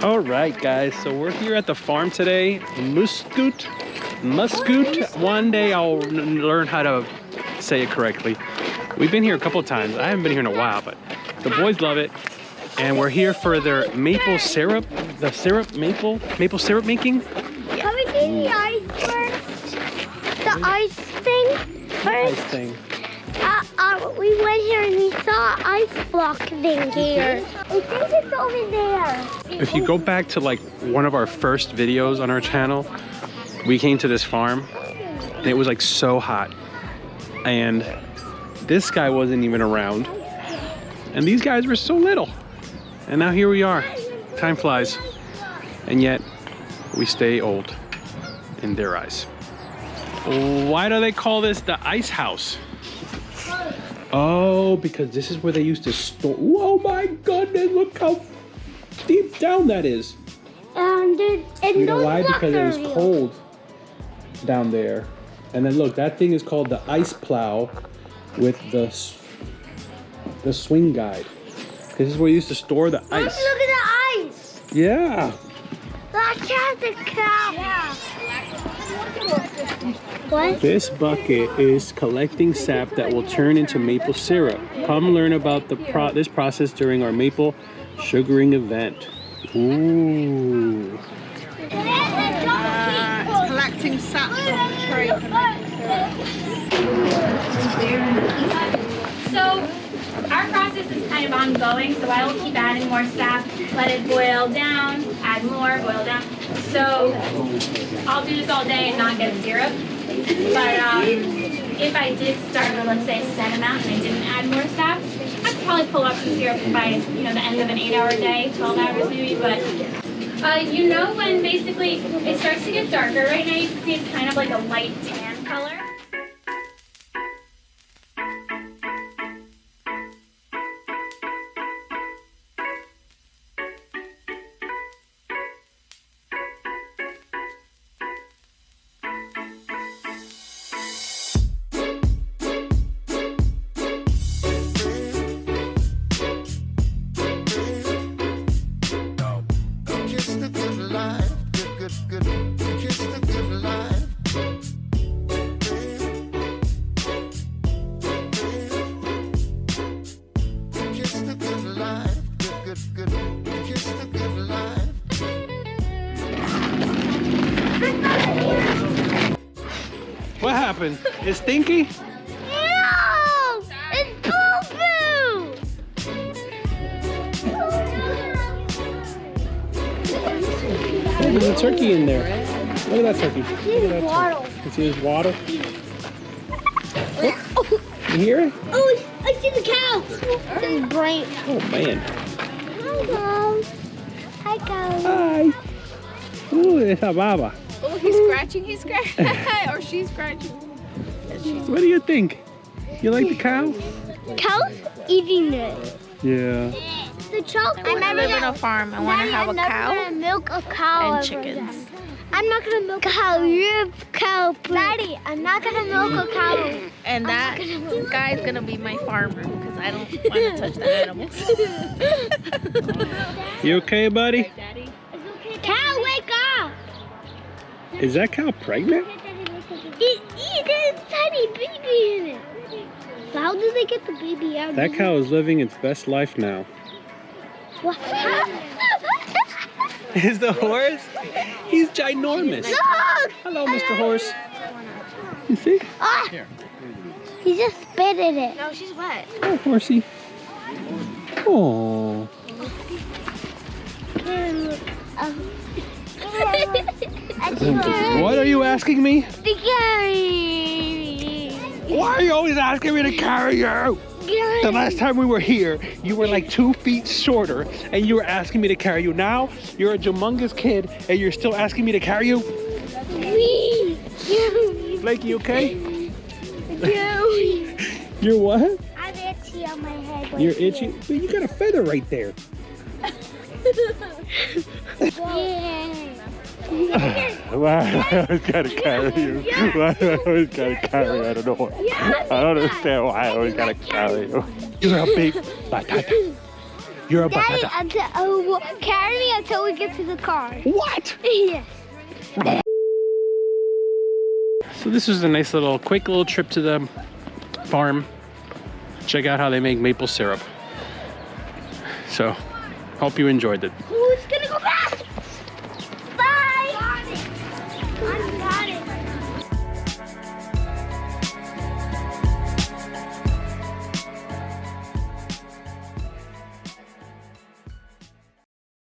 All right, guys, so we're here at the farm today. Muscoot. One day I'll learn how to say it correctly. We've been here a couple of times. I haven't been here in a while, but the boys love it. And we're here for their maple syrup, maple syrup making. Can we see the ice first? The ice thing first? Ice thing. We went here and we saw an ice block thing here. I think it's over there. If you go back to like one of our first videos on our channel, we came to this farm and it was like so hot. And this guy wasn't even around. And these guys were so little. And now here we are. Time flies. And yet we stay old in their eyes. Why do they call this the ice house? Oh, because this is where they used to store. Oh my goodness, look how deep down that is. You know why? Because it was cold down there. And then look, that thing is called the ice plow with the swing guide. This is where you used to store the ice. Look at the ice. Yeah. Let's have the cow. Yeah. What? This bucket is collecting sap that will turn into maple syrup. Come learn about this process during our maple sugaring event. Ooh. It's collecting sap from the tree for maple syrup. So our process is kind of ongoing, so I will keep adding more sap, let it boil down, add more, boil down. So I'll do this all day and not get syrup. But if I did start with, let's say, a set amount and I didn't add more sap, I'd probably pull up some syrup by the end of an 8-hour day, 12 hours maybe. But you know when basically it starts to get darker right now, you can see it's kind of like a light tan color. What happened? It's stinky? No! It's boo-boo! There's a turkey in there. Look at that turkey. I see his waddle. You see his waddle? You hear it? Oh, I see the cow. His brain. Oh, man. Hi, cow. Hi. Ooh, it's a baba. Oh, he's scratching. Or she's scratching. What do you think? You like the cow? Cow's eating it. Yeah. The chocolate. I want to live in a farm. I want to have a cow I'm gonna milk a cow and chickens. I'm not gonna milk a cow. You're a cow, please. Daddy, I'm not gonna milk a cow. And that guy's going to be my farmer because I don't want to touch the animals. You okay, buddy? Cow, wake up! Is that cow pregnant? There's a tiny baby in it. So how did they get the baby out? That cow is living its best life now. What? Is the horse? He's ginormous. Look! Hello, Mr. Horse. You see? Ah! He just spit in it. No, she's wet. Oh, horsey. Oh. What are you asking me? To carry. Why are you always asking me to carry you? The last time we were here, you were like 2 feet shorter and you were asking me to carry you. Now, you're a humongous kid and you're still asking me to carry you? Blake, you okay? You're what? I'm itchy on my head. You're itchy? But you got a feather right there. Why I always gotta carry you? Why I always gotta carry you? I don't know why. I don't understand why I always gotta carry you. You're a big batata. You're a Daddy, batata. carry me until we get to the car. What? Yes. So this was a nice quick little trip to the farm. Check out how they make maple syrup. So, hope you enjoyed it. Who's gonna